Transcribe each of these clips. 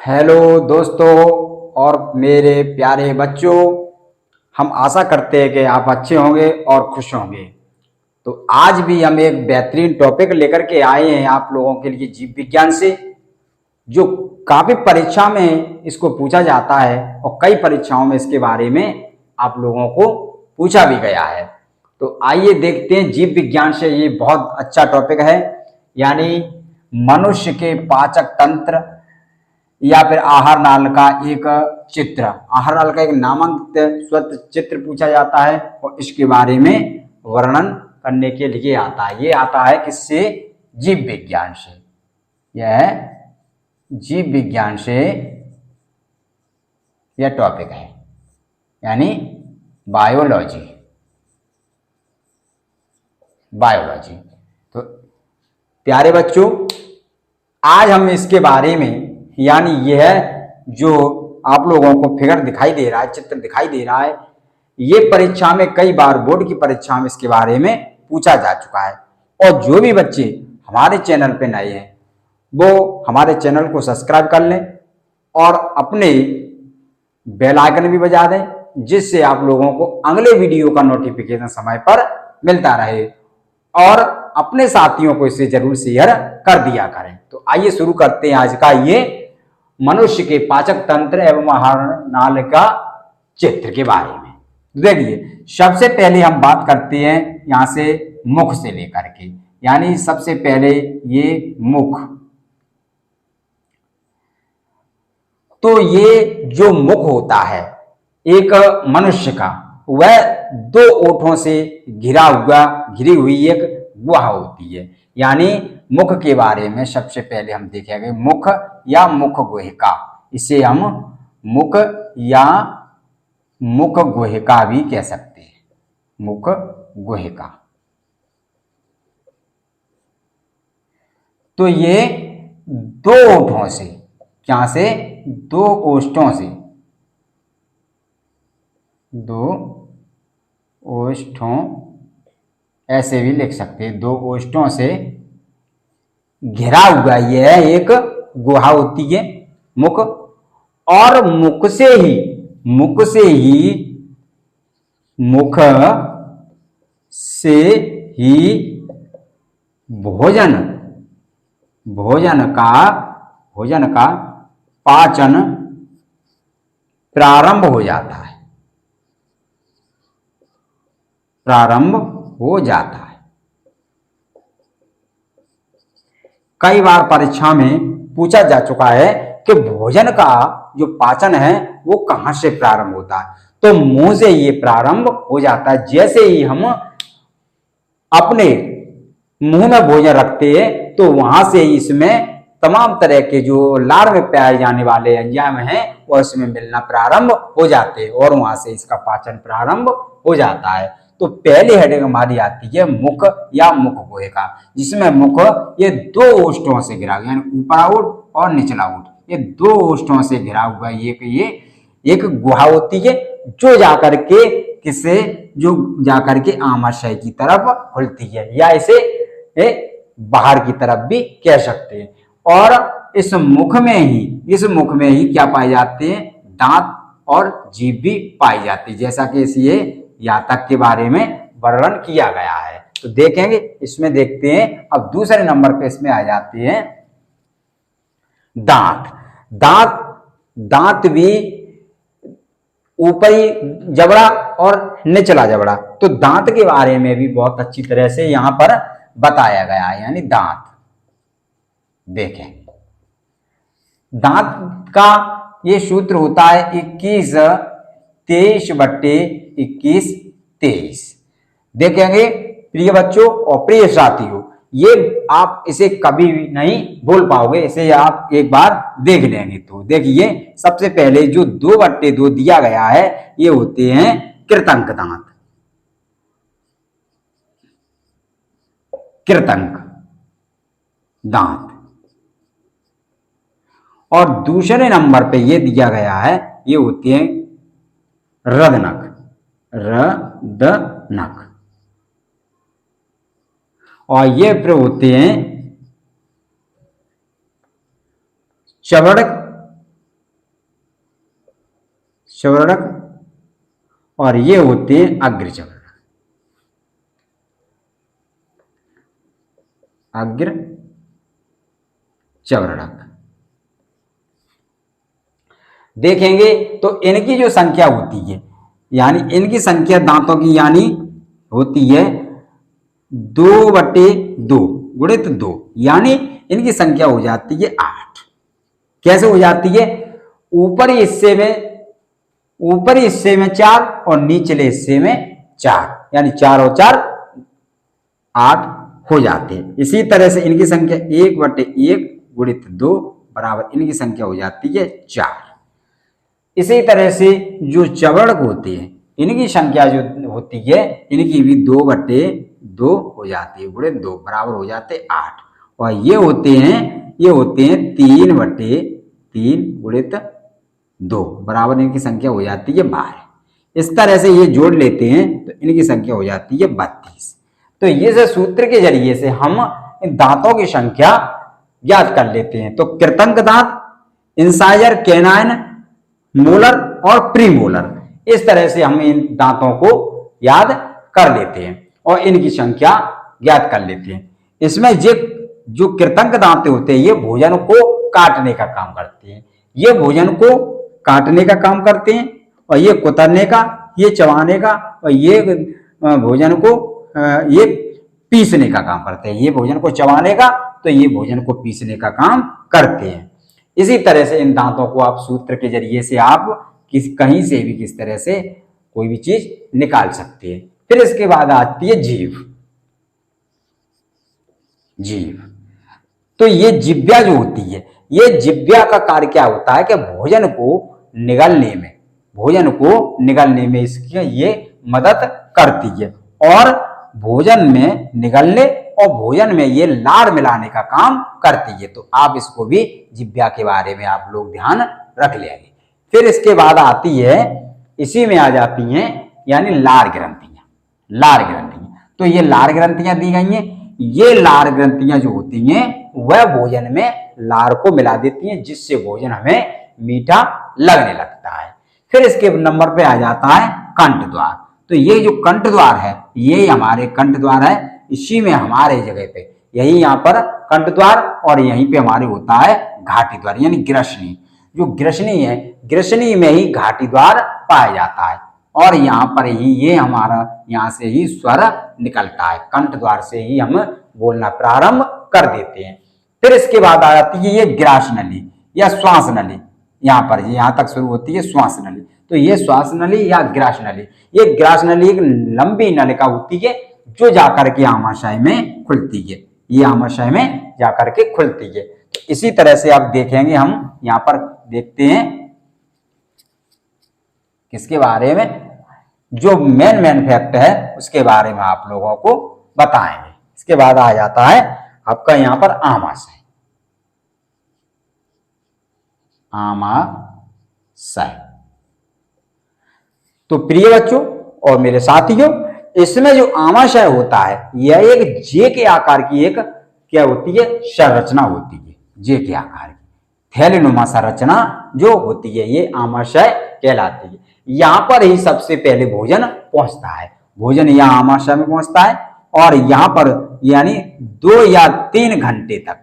Hello दोस्तों और मेरे प्यारे बच्चों। हम आशा करते हैं कि आप अच्छे होंगे और खुश होंगे। तो आज भी हम एक बेहतरीन टॉपिक लेकर के आए हैं आप लोगों के लिए जीव विज्ञान से, जो काफ़ी परीक्षा में इसको पूछा जाता है और कई परीक्षाओं में इसके बारे में आप लोगों को पूछा भी गया है। तो आइए देखते हैं जीव विज्ञान से, ये बहुत अच्छा टॉपिक है, यानी मनुष्य के पाचक तंत्र या फिर आहार नाल का एक चित्र, आहार नाल का एक नामांकित स्वतः चित्र पूछा जाता है और इसके बारे में वर्णन करने के लिए आता है। ये आता है किससे? जीव विज्ञान से। यह जीव विज्ञान से यह टॉपिक है, यानी बायोलॉजी। बायोलॉजी। तो प्यारे बच्चों, आज हम इसके बारे में, यानी यह जो आप लोगों को फिगर दिखाई दे रहा है, चित्र दिखाई दे रहा है, ये परीक्षा में कई बार, बोर्ड की परीक्षा में इसके बारे में पूछा जा चुका है। और जो भी बच्चे हमारे चैनल पे नए हैं वो हमारे चैनल को सब्सक्राइब कर लें और अपने बेल आइकन भी बजा दें, जिससे आप लोगों को अगले वीडियो का नोटिफिकेशन समय पर मिलता रहे, और अपने साथियों को इसे जरूर शेयर कर दिया करें। तो आइए शुरू करते हैं आज का ये मनुष्य के पाचक तंत्र एवं आहार नाल का चित्र के बारे में। देखिए, सबसे पहले हम बात करते हैं यहां से मुख से लेकर के, यानी सबसे पहले ये मुख। तो ये जो मुख होता है एक मनुष्य का, वह दो ओठों से घिरी हुई एक गुहा होती है। यानी मुख के बारे में सबसे पहले हम देखेंगे मुख या मुख गुहिका। इसे हम मुख या मुख गुहिका भी कह सकते हैं, मुख गुहिका। तो ये दो ओठों से, क्या से? दो ओष्ठों से, दो ओष्ठों, ऐसे भी लिख सकते हैं, दो ओष्ठों से घिरा हुआ यह एक गुहा होती है मुख। और मुख से ही मुख से ही भोजन का पाचन प्रारंभ हो जाता है, कई बार परीक्षा में पूछा जा चुका है कि भोजन का जो पाचन है वो कहां से प्रारंभ होता है। तो मुंह से ये प्रारंभ हो जाता है। जैसे ही हम अपने मुंह में भोजन रखते हैं तो वहां से इसमें तमाम तरह के जो लार में पाए जाने वाले एंजाइम हैं वो इसमें मिलना प्रारंभ हो जाते हैं और वहां से इसका पाचन प्रारंभ हो जाता है। तो पहली हेडिंग हमारी आती है मुख या मुख गुहिका, जिसमें मुख ये दो ओष्ठों से घिरा हुआ, यानी ऊपरा ओठ और निचला ओठ, ये दो ओष्ठों से घिरा हुआ ये एक गुहा होती है, जो जाकर के किससे, जो जाकर के आमाशय की तरफ खुलती है, या इसे बाहर की तरफ भी कह सकते हैं। और इस मुख में ही क्या पाए जाते हैं? दांत और जीभ भी पाई जाती है, जैसा कि इस ये यातक के बारे में वर्णन किया गया है। तो देखेंगे, इसमें देखते हैं। अब दूसरे नंबर पे इसमें आ जाते हैं दांत भी ऊपरी जबड़ा और निचला जबड़ा। तो दांत के बारे में भी बहुत अच्छी तरह से यहां पर बताया गया है, यानी दांत। देखें, दांत का ये सूत्र होता है 21-23/21-23। देखेंगे प्रिय बच्चों और प्रिय साथियों, ये आप इसे कभी भी नहीं भूल पाओगे, इसे आप एक बार देख लेंगे। तो देखिए, सबसे पहले जो 2/2 दिया गया है ये होते हैं कृतंक दांत, कृतंक दांत। और दूसरे नंबर पे ये दिया गया है, ये होते हैं रदनक, और ये फिर होते हैं चवर्णक, और ये होते हैं अग्र चवर्णक। अग्र चवर्णक देखेंगे तो इनकी जो संख्या होती है, यानी इनकी संख्या दांतों की यानी होती है 2/2 गुणित 2, यानी इनकी संख्या हो जाती है 8। कैसे हो जाती है? ऊपरी हिस्से में 4 और निचले हिस्से में 4, यानी 4 और 4 8 हो जाते हैं। इसी तरह से इनकी संख्या 1/1 गुणित 2 बराबर इनकी संख्या हो जाती है 4। इसी तरह से जो चवर्णक होते हैं इनकी संख्या जो होती है इनकी भी 2/2 हो जाती है, गुणित 2 बराबर हो जाते 8। और ये होते हैं 3/3 गुणित 2 बराबर इनकी संख्या हो जाती है 12। इस तरह से ये जोड़ लेते हैं तो इनकी संख्या हो जाती है 32। तो ये सूत्र के जरिए से हम इन दांतों की संख्या ज्ञात कर लेते हैं। तो कृतंक दांत, इंसाइजर, कैनाइन, मोलर और प्रीमोलर, इस तरह से हम इन दांतों को याद कर लेते हैं और इनकी संख्या ज्ञात कर लेते हैं। इसमें जो कृतंक दांत होते हैं ये भोजन को काटने का काम करते हैं, ये भोजन को काटने का काम करते हैं, और ये कुतरने का, ये चबाने का, और ये भोजन को ये पीसने का काम करते हैं। ये भोजन को चबाने का तो ये भोजन को पीसने का काम करते हैं। इसी तरह से इन दांतों को आप सूत्र के जरिए से आप कहीं से भी किस तरह से कोई भी चीज निकाल सकते हैं। फिर इसके बाद आती है जीभ। तो ये जिह्वा जो होती है, ये जिह्वा का कार्य क्या होता है कि भोजन को निगलने में इसकी ये मदद करती है, और भोजन में निगलने और भोजन में ये लार मिलाने का काम करती है। तो आप इसको भी जिह्वा के बारे में आप लोग ध्यान रख लेंगे। फिर इसके बाद आती है, इसी में आ जाती हैं यानी लार ग्रंथियां। तो ये लार ग्रंथियां दी गई हैं। ये लार ग्रंथियां जो होती हैं वह भोजन में लार को मिला देती हैं, जिससे भोजन हमें मीठा लगने लगता है। फिर इसके नंबर पे आ जाता है कंठ द्वार। तो ये जो कंठ द्वार है ये हमारे कंठ द्वार है, इसी में हमारे जगह पे यही यहाँ पर कंठ द्वार, और यहीं पे हमारे होता है घाटी द्वार यानी ग्रसनी। जो ग्रसनी है, ग्रसनी में ही घाटी द्वार पाया जाता है, और यहाँ पर ही ये हमारा यहाँ से ही स्वर निकलता है। कंठ द्वार से ही हम बोलना प्रारंभ कर देते हैं। फिर इसके बाद आ जाती है ये ग्रास नली या श्वास नली। यहाँ पर यहाँ तक शुरू होती है श्वास नली। तो ये श्वास नली या ग्रास नली, ये ग्रास नली एक लंबी नलिका होती है जो जाकर के आमाशय में खुलती है। ये आमाशय में जाकर के खुलती है। तो इसी तरह से आप देखेंगे, हम यहाँ पर देखते हैं किसके बारे में, जो मेन फैक्ट है उसके बारे में आप लोगों को बताएंगे। इसके बाद आ जाता है आपका यहाँ पर आमाशय। तो प्रिय बच्चों और मेरे साथियों, इसमें जो आमाशय होता है यह एक जे के आकार की एक क्या होती है, संरचना होती है। जे के आकार की थैलीनुमा संरचना जो होती है ये आमाशय कहलाती है। यहाँ पर ही सबसे पहले भोजन पहुंचता है। भोजन यहाँ आमाशय में पहुंचता है, और यहाँ पर यानी 2 या 3 घंटे तक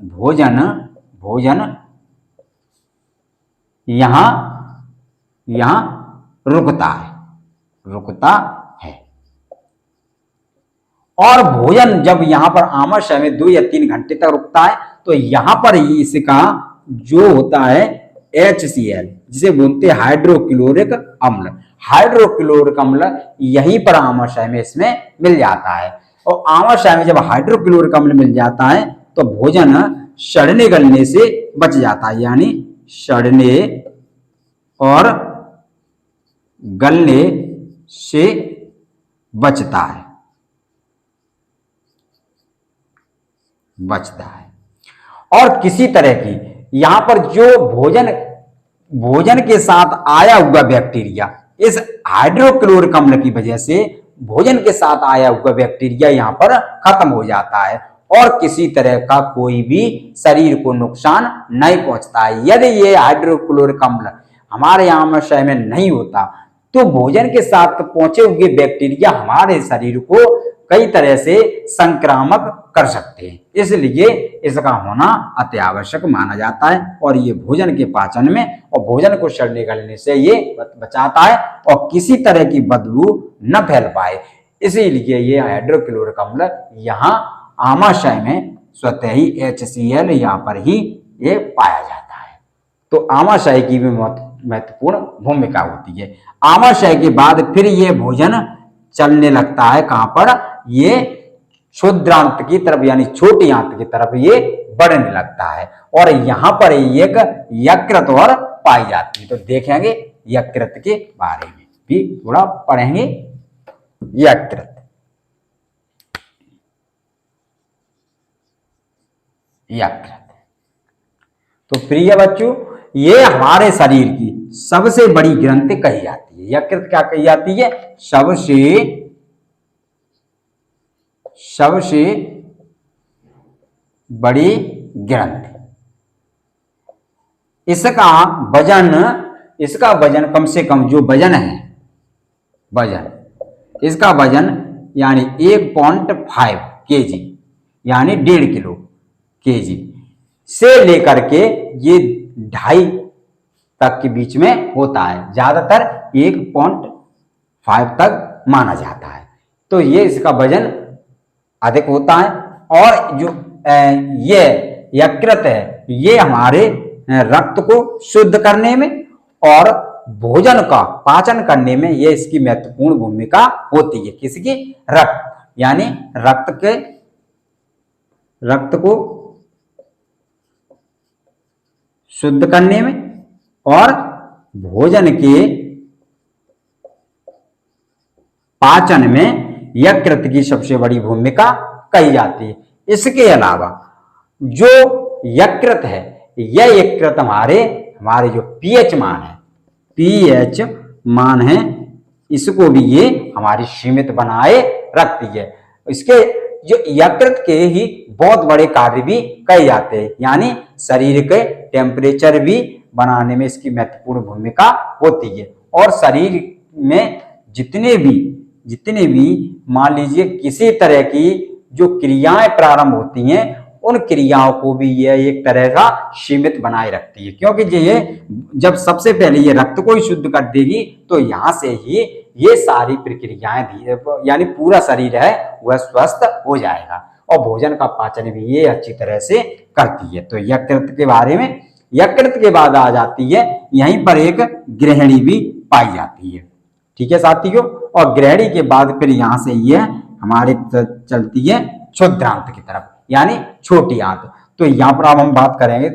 भोजन यहाँ रुकता है। और भोजन जब यहाँ पर आमाशय में 2 या 3 घंटे तक रुकता है तो यहाँ पर ही इसका जो होता है HCl, जिसे बोलते हैं हाइड्रोक्लोरिक अम्ल। हाइड्रोक्लोरिक अम्ल यहीं पर आमाशय में इसमें मिल जाता है, और आमाशय में जब हाइड्रोक्लोरिक अम्ल मिल जाता है तो भोजन सड़ने गलने से बच जाता है, यानी सड़ने और गलने से बचता है। और किसी तरह की यहाँ पर जो भोजन के साथ आया हुआ बैक्टीरिया, इस हाइड्रोक्लोरिक अम्ल की वजह से भोजन के साथ आया हुआ बैक्टीरिया यहाँ पर खत्म हो जाता है, और किसी तरह का कोई भी शरीर को नुकसान नहीं पहुंचता है। यदि ये हाइड्रोक्लोरिक अम्ल हमारे आमाशय में नहीं होता, तो भोजन के साथ पहुंचे हुए बैक्टीरिया हमारे शरीर को कई तरह से संक्रामक कर सकते हैं, इसलिए इसका होना अति आवश्यक माना जाता है। और ये भोजन के पाचन में और भोजन को सड़ने गलने से ये बचाता है और किसी तरह की बदबू न फैल पाए, इसीलिए ये हाइड्रोक्लोरिक अम्ल यहाँ आमाशय में स्वतः ही HCl यहाँ पर ही ये पाया जाता है। तो आमाशय की भी महत्वपूर्ण भूमिका होती है। आमाशय के बाद फिर ये भोजन चलने लगता है कहाँ पर, ये क्षुद्रांत की तरफ यानी छोटी आंत की तरफ ये बढ़ने लगता है और यहाँ पर एक यकृत और पाई जाती है। तो देखेंगे यकृत के बारे में भी थोड़ा पढ़ेंगे। यकृत, यकृत तो प्रिय बच्चों, ये हमारे शरीर की सबसे बड़ी ग्रंथि कही जाती है। यकृत क्या कही जाती है? सबसे बड़ी ग्रंथि। इसका वजन कम से कम जो वजन है, इसका वजन यानी 1.5 kg यानी 1.5 किलो kg से लेकर के ये 2.5 तक के बीच में होता है, ज्यादातर 1.5 तक माना जाता है। तो ये इसका वजन अधिक होता है। और जो ये यकृत है, ये हमारे रक्त को शुद्ध करने में और भोजन का पाचन करने में ये इसकी महत्वपूर्ण भूमिका होती है। किसकी? रक्त, यानी रक्त को शुद्ध करने में और भोजन के पाचन में यकृत की सबसे बड़ी भूमिका कही जाती है। इसके अलावा जो यकृत है, यह यकृत हमारे जो पीएच मान है, इसको भी ये हमारी सीमित बनाए रखती है। इसके जो यकृत के ही बहुत बड़े कार्य भी कहे जाते हैं, यानी शरीर के टेम्परेचर भी बनाने में इसकी महत्वपूर्ण भूमिका होती है। और शरीर में जितने भी मान लीजिए किसी तरह की जो क्रियाएं प्रारंभ होती हैं, उन क्रियाओं को भी यह एक तरह का सीमित बनाए रखती है, क्योंकि ये जब सबसे पहले ये रक्त को ही शुद्ध कर देगी तो यहाँ से ही ये सारी प्रक्रियाएं धीरे यानी पूरा शरीर है वह स्वस्थ हो जाएगा और भोजन का पाचन भी ये अच्छी तरह से करती है। तो यकृत के बारे में, यकृत के बाद आ जाती है यहीं पर एक ग्रहणी भी पाई जाती है। ठीक है साथियों, और ग्रहणी के बाद फिर यहाँ से ये हमारे चलती है क्षुद्रांत की तरफ, यानी छोटी आंत। तो यहाँ पर अब हम बात करेंगे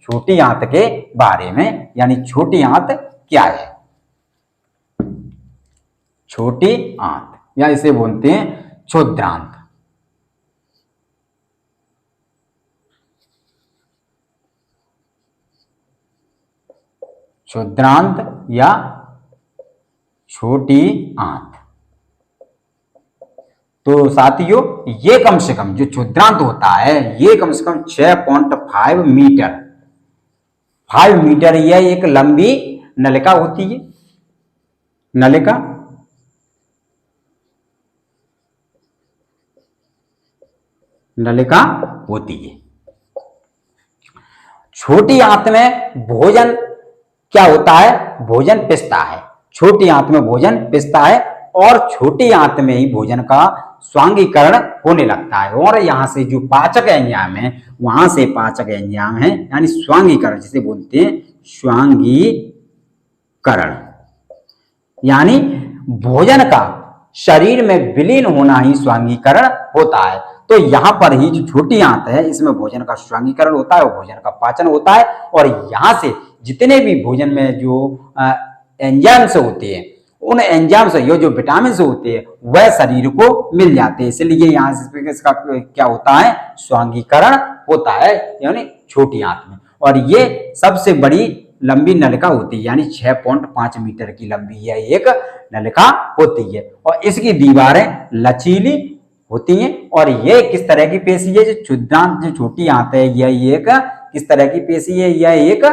छोटी आंत के बारे में, यानी छोटी आंत क्या है? छोटी आंत या इसे बोलते हैं क्षुद्रांत। क्षुद्रांत या छोटी आंत। तो साथियों, ये कम से कम जो क्षुद्रांत होता है ये कम से कम 6.5 मीटर 5 मीटर यह एक लंबी नलिका होती है। नलिका होती है। छोटी आंत में भोजन क्या होता है? भोजन पिसता है। छोटी आंत में भोजन पिसता है और छोटी आंत में ही भोजन का स्वांगीकरण होने लगता है। और यहाँ से जो पाचक एंजाइम है, वहां से पाचक एंजाइम है यानी स्वांगीकरण, जिसे बोलते हैं स्वांगीकरण, यानी भोजन का शरीर में विलीन होना ही स्वांगीकरण होता है। तो यहाँ पर ही जो छोटी आंत है, इसमें भोजन का स्वांगीकरण होता है और भोजन का पाचन होता है। और यहाँ से जितने भी भोजन में जो एंजाइम्स होते हैं, उन एंजाइम्स ये जो विटामिन होते हैं वह शरीर को मिल जाते हैं, इसलिए यहाँ से इसका क्या होता है? स्वांगीकरण होता है, यानी छोटी आंत में। और ये सबसे बड़ी लंबी नलिका होती है, यानी 6.5 मीटर की लंबी यह एक नलिका होती है और इसकी दीवारें लचीली होती हैं। और ये किस तरह की पेशी है? जो क्षुद्रांत जो छोटी आंत है, यह एक किस तरह की पेशी है? यह एक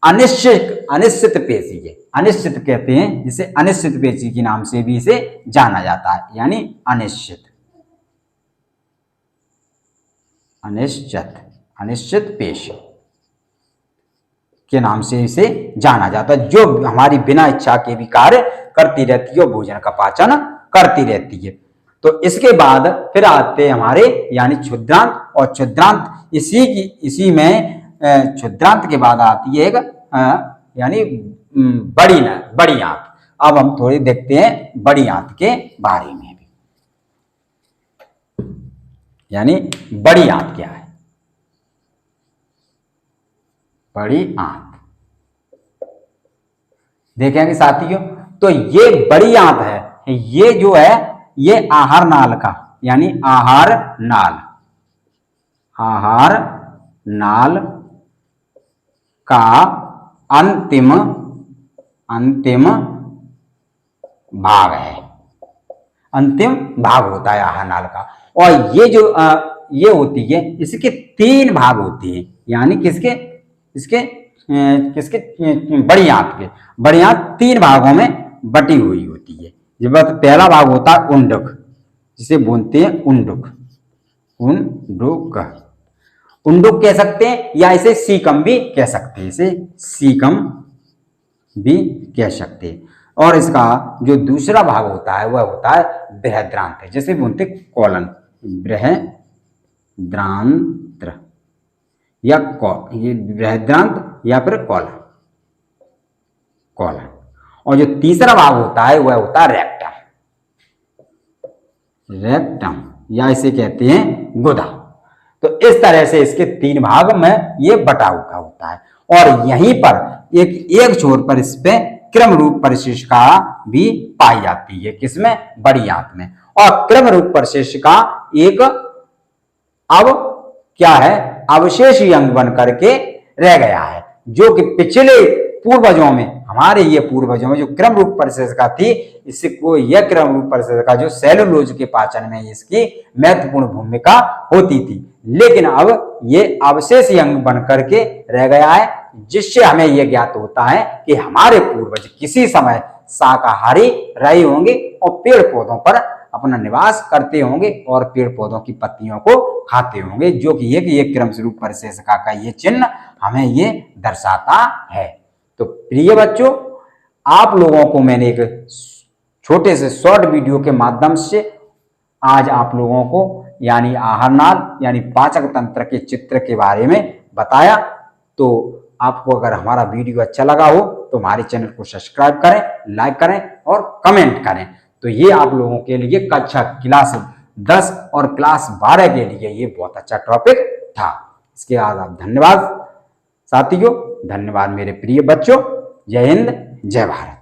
अनिश्चित अनिश्चित पेशी है, अनिश्चित कहते हैं, जिसे अनिश्चित पेशी के नाम से भी इसे जाना जाता है, यानी अनिश्चित, अनिश्चित, अनिश्चित पेशी के नाम से इसे जाना जाता है, जो हमारी बिना इच्छा के भी कार्य करती रहती है, भोजन का पाचन करती रहती है। तो इसके बाद फिर आते हमारे यानी क्षुद्रांत, और क्षुद्रांत इसी में क्षुद्रांत के बाद आती है एक यानी बड़ी आंत। अब हम थोड़ी देखते हैं बड़ी आंत के बारे में भी, यानी बड़ी आंत क्या है। बड़ी आंत देखेंगे साथियों, तो ये बड़ी आंत है, ये जो है ये आहार नाल का, यानी आहार नाल, आहार नाल का अंतिम भाग है, अंतिम भाग होता है आहार नाल का। और ये जो ये होती है, इसके 3 भाग होते हैं, यानी किसके, इसके बड़ी आंत के, बड़ी आंत 3 भागों में बटी हुई होती है। जब पहला भाग होता है उंडक, जिसे बोलते हैं उंडुक, उंडुक कह सकते हैं, या इसे सीकम भी कह सकते हैं, इसे सीकम भी कह सकते हैं। और इसका जो दूसरा भाग होता है वह होता है बृहद्रांत्र, जैसे बोलते कॉलन, बृहद्रांत्र या ये बृहद्रांत्र या फिर कॉलन। और जो तीसरा भाग होता है वह होता है रेक्टम, या इसे कहते हैं गुदा। तो इस तरह से इसके 3 भाग में ये बटा हुआ होता है। और यहीं पर एक छोर पर इस पे क्रम रूप परिशिष्टिका भी पाई जाती है, किसमें, बड़ी आंत में। और क्रम रूप परिशिष्टिका एक अब क्या है, अवशेष अंग बन करके रह गया है, जो कि पिछले पूर्वजों में, हमारे ये पूर्वजों में जो क्रम रूप परिशिष्टिका थी, इसको यह क्रम रूप परिशिष्टिका जो सेलुलोज के पाचन में इसकी महत्वपूर्ण भूमिका होती थी, लेकिन अब ये अवशेष अंग बन करके रह गया है, जिससे हमें यह ज्ञात होता है कि हमारे पूर्वज किसी समय शाकाहारी रहे होंगे और पेड़ पौधों पर अपना निवास करते होंगे और पेड़ पौधों की पत्तियों को खाते होंगे, जो कि एक क्रम रूप परिशिष्टिका का ये चिन्ह हमें ये दर्शाता है। तो प्रिय बच्चों, आप लोगों को मैंने एक छोटे से शॉर्ट वीडियो के माध्यम से आज आप लोगों को यानी आहार नाल यानी पाचक तंत्र के चित्र के बारे में बताया। तो आपको अगर हमारा वीडियो अच्छा लगा हो तो हमारे चैनल को सब्सक्राइब करें, लाइक करें और कमेंट करें। तो ये आप लोगों के लिए कक्षा क्लास 10 और क्लास 12 के लिए ये बहुत अच्छा टॉपिक था। इसके बाद आप धन्यवाद साथियों, धन्यवाद मेरे प्रिय बच्चों। जय हिंद, जय भारत।